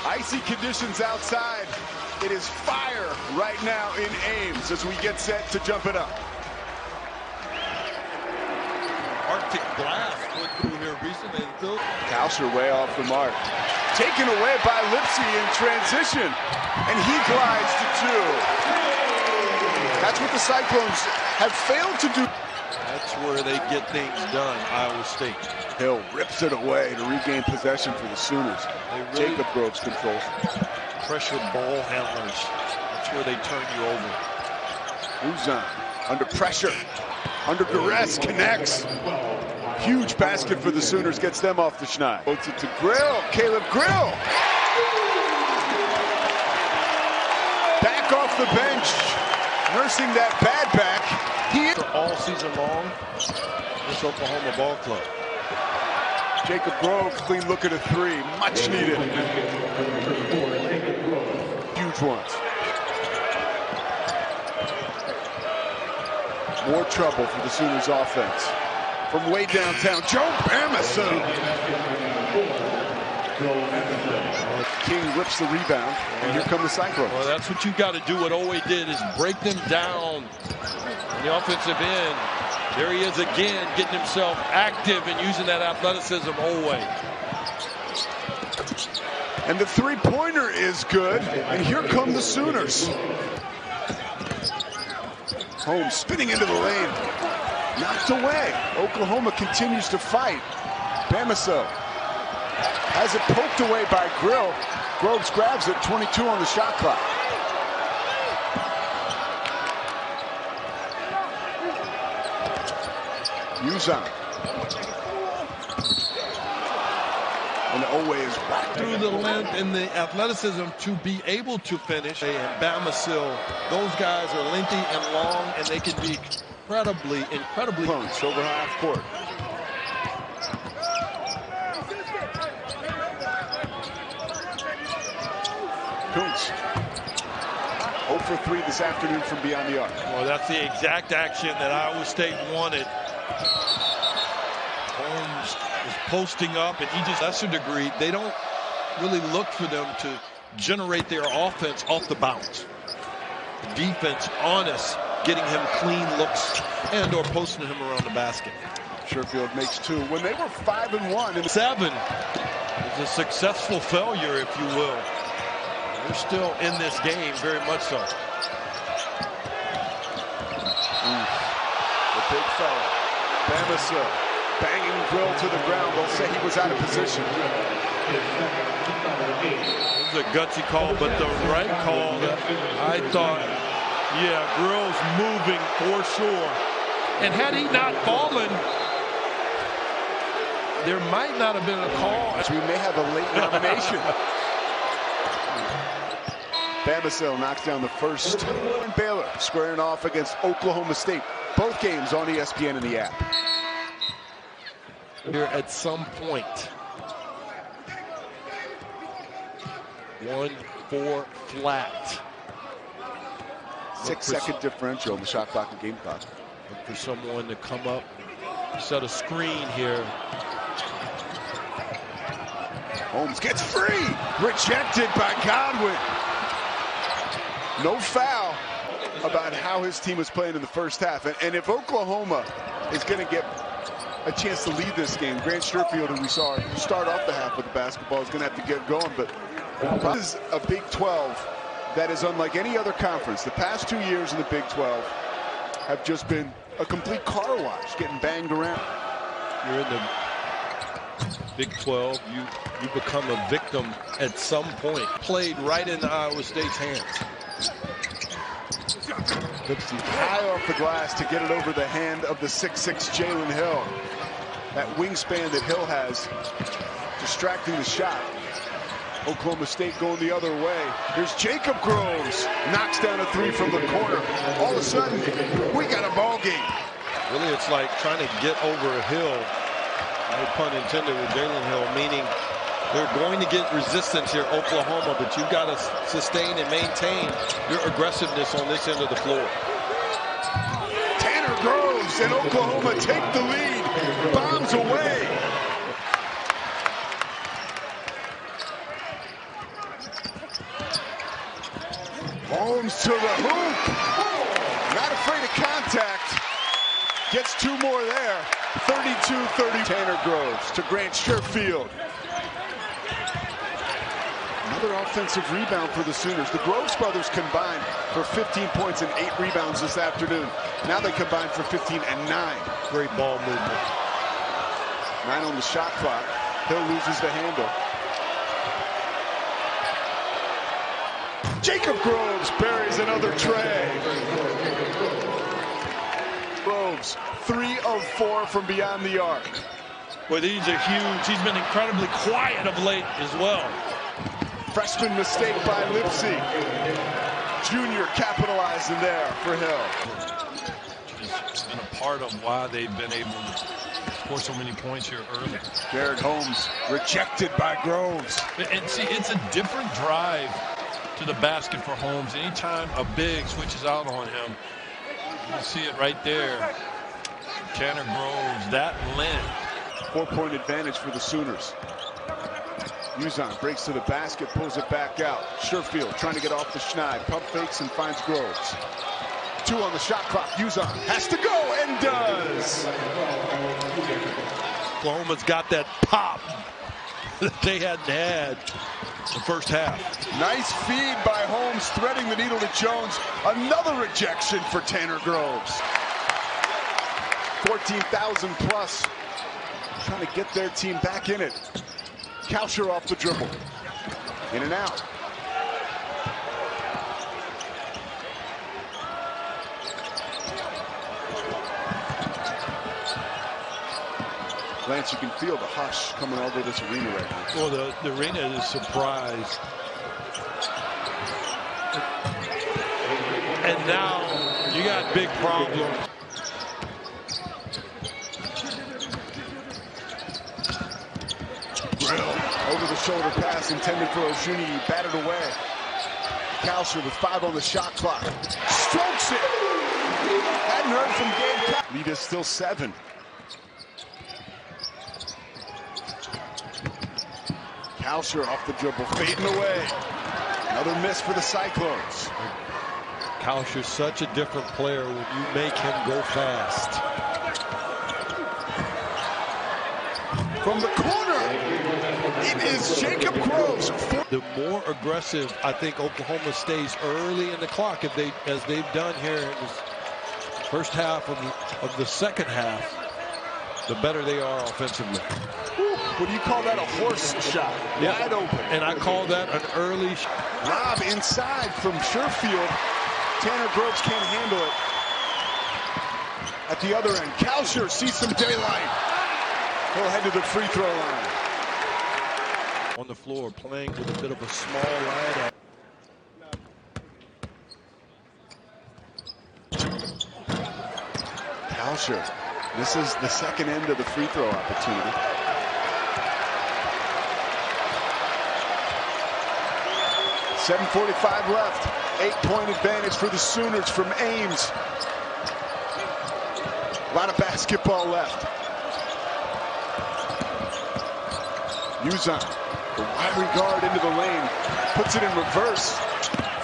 Icy conditions outside. It is fire right now in Ames as we get set to jump it up. Arctic blast went through here recently. Kauscher way off the mark. Taken away by Lipsey in transition. And he glides to 2. That's what the Cyclones have failed to do. That's where they get things done, Iowa State. Hill rips it away to regain possession for the Sooners. Really Jacob Groves controls. Pressure ball handlers. That's where they turn you over. Uzan under pressure. Under duress, connects. Huge basket for the Sooners, gets them off the schneid. Puts it to Grill, Caleb Grill. Back off the bench, nursing that bad back. All season long, this Oklahoma ball club. Jacob Groves, clean look at a 3, much needed. Huge ones. More trouble for the Sooners offense. From way downtown, Joe Bamison. King rips the rebound, and here come the Cyclones. Well, that's what you got to do. What Owe did is break them down on the offensive end. There he is again, getting himself active and using that athleticism Owe. And the three-pointer is good, and here come the Sooners. Holmes spinning into the lane. Knocked away. Oklahoma continues to fight. Bamiso has it poked away by Grill. Groves grabs it, 22 on the shot clock. Uzan. And Owe is back. Through the length and the athleticism to be able to finish. And Bamisil, those guys are lengthy and long, and they can be incredibly punch over half court. Kuntz 0 for 3 this afternoon from beyond the arc. Well, that's the exact action that Iowa State wanted. Holmes is posting up, and he just, lesser degree, they don't really look for them to generate their offense off the bounce. The defense honest, getting him clean looks and or posting him around the basket. Sherfield makes 2 when they were 5-1 and 7 is a successful failure, if you will. They're still in this game, very much so. The big fella, Bamisil, banging Grill to the ground. They'll say he was out of position. It was a gutsy call, but the right call, I thought, yeah, Grill's moving for sure. And had he not fallen, there might not have been a call. So we may have a late nomination. Bamisil knocks down the first. Baylor squaring off against Oklahoma State. Both games on ESPN and the app. Here at some point. 1-4 flat. 6-second differential on the shot clock and game clock. Look for someone to come up, set a screen here. Holmes gets free. Rejected by Godwin. No foul about how his team was playing in the first half. And if Oklahoma is going to get a chance to lead this game, Grant Sherfield, who we saw start off the half with the basketball, is going to have to get going. But this is a Big 12 that is unlike any other conference. The past 2 years in the Big 12 have just been a complete car wash, getting banged around. You're in the Big 12, you become a victim at some point. Played right into Iowa State's hands. Lipsey high off the glass to get it over the hand of the 6'6" Jalen Hill. That wingspan that Hill has, distracting the shot. Oklahoma State going the other way. Here's Jacob Groves, knocks down a 3 from the corner. All of a sudden, we got a ball game. Really, it's like trying to get over a hill, no pun intended, with Jalen Hill, meaning they're going to get resistance here, Oklahoma, but you've got to sustain and maintain your aggressiveness on this end of the floor. Tanner Groves and Oklahoma take the lead. Bombs away. Holmes to the hoop. Not afraid of contact. Gets two more there. 32-30. Tanner Groves to Grant Sherfield. Another offensive rebound for the Sooners. The Groves brothers combined for 15 points and 8 rebounds this afternoon. Now they combine for 15 and 9. Great ball movement. 9 on the shot clock. Hill loses the handle. Jacob Groves buries another tray. Groves, 3 of 4 from beyond the arc. Well, these are huge. He's been incredibly quiet of late as well. Freshman mistake by Lipsey. Junior capitalizing there for Hill. It's been a part of why they've been able to score so many points here early. Jared Holmes rejected by Groves. And see, it's a different drive to the basket for Holmes. Anytime a big switches out on him, you see it right there. Tanner Groves, that length. 4-point advantage for the Sooners. Uzan breaks to the basket, pulls it back out. Sherfield trying to get off the schneid. Pump fakes and finds Groves. 2 on the shot clock. Uzan has to go and does. Oklahoma's got that pop that they hadn't had the first half. Nice feed by Holmes, threading the needle to Jones. Another rejection for Tanner Groves. 14,000 plus. Trying to get their team back in it. Kalsher off the dribble. In and out. Lance, you can feel the hush coming over this arena right now. Well, the arena is surprised. And now you got big problems. Over the shoulder pass intended for Ojuni. He batted away. Kalsher with 5 on the shot clock. Strokes it. Hadn't heard from Gabe. Lead is still 7. Kalsher off the dribble, fading away. Another miss for the Cyclones. Kalsher's such a different player when you make him go fast. From the corner, it is Jacob Groves. The more aggressive I think Oklahoma stays early in the clock, as they've done here in the first half of the second half, the better they are offensively. What do you call that? A horse shot. Yeah. Wide open. And I call that an early shot. Lob inside from Sherfield. Tanner Groves can't handle it. At the other end, Kalsher sees some daylight. He'll head to the free throw line. On the floor, playing with a bit of a small lineup. Kalsher. This is the second end of the free throw opportunity. .45 left. 8-point advantage for the Sooners from Ames. A lot of basketball left. Uzan, the wiry guard into the lane, puts it in reverse.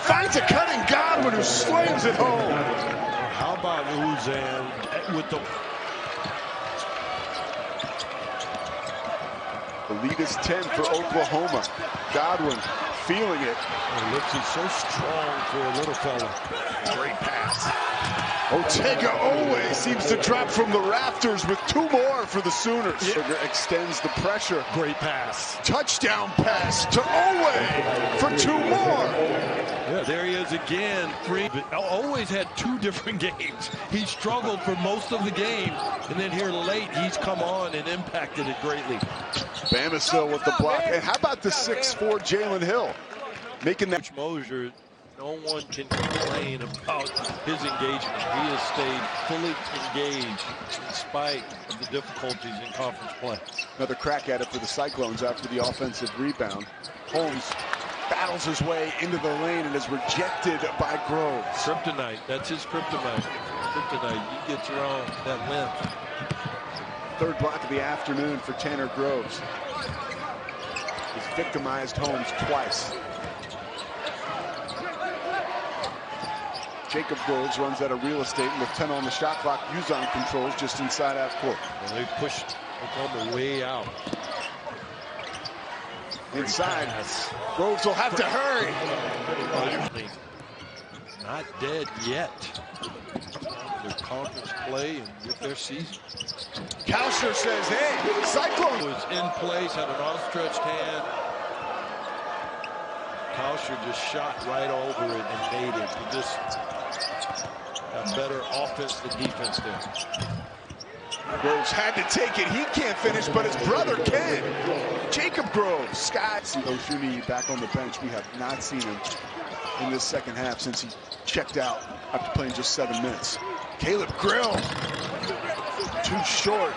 Finds a cutting Godwin who slams it home. How about Uzan with the... The lead is 10 for Oklahoma. Godwin feeling it. Lipsey's so strong for a little fella. Great pass. Otega always seems to drop from the rafters with 2 more for the Sooners. Yeah. Extends the pressure. Great pass. Touchdown pass to Owe for 2 more. Yeah, there he is again. Always had 2 different games. He struggled for most of the game, and then here late, he's come on and impacted it greatly. Bamisile with the block. And how about the 6'4" Jalen Hill? Making that. Mosier, no one can complain about his engagement. He has stayed fully engaged in spite of the difficulties in conference play. Another crack at it for the Cyclones after the offensive rebound. Holmes battles his way into the lane and is rejected by Groves. Kryptonite, that's his kryptonite. Kryptonite, he gets around that length. Third block of the afternoon for Tanner Groves. He's victimized Holmes twice. Jacob Groves runs out of real estate with 10 on the shot clock. Uzon controls just inside half court. Well, they pushed Oklahoma way out. Inside. Groves will have to hurry. Not dead yet. Their conference play and with their season. Kalsher says, hey, Cyclone. Was in place, had an outstretched hand. Kalsher just shot right over it and made it. He just got better offense than defense there. Groves had to take it. He can't finish, but his brother can. Jacob Groves. Scott. See Oshuni back on the bench. We have not seen him in this second half since he checked out after playing just 7 minutes. Caleb Grill. Too short.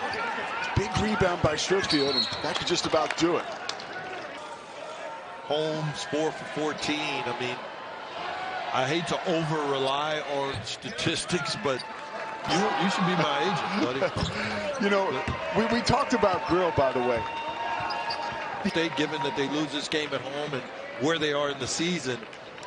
Big rebound by Sherfield, and that could just about do it. Holmes 4 for 14. I mean, I hate to over-rely on statistics, but you should be my agent, buddy. You know, we talked about Grill, by the way. Given that they lose this game at home and where they are in the season,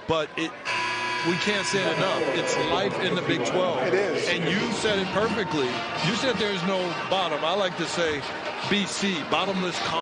but we can't say it enough. It's life in the Big 12. It is. And you said it perfectly. You said there's no bottom. I like to say BC, bottomless.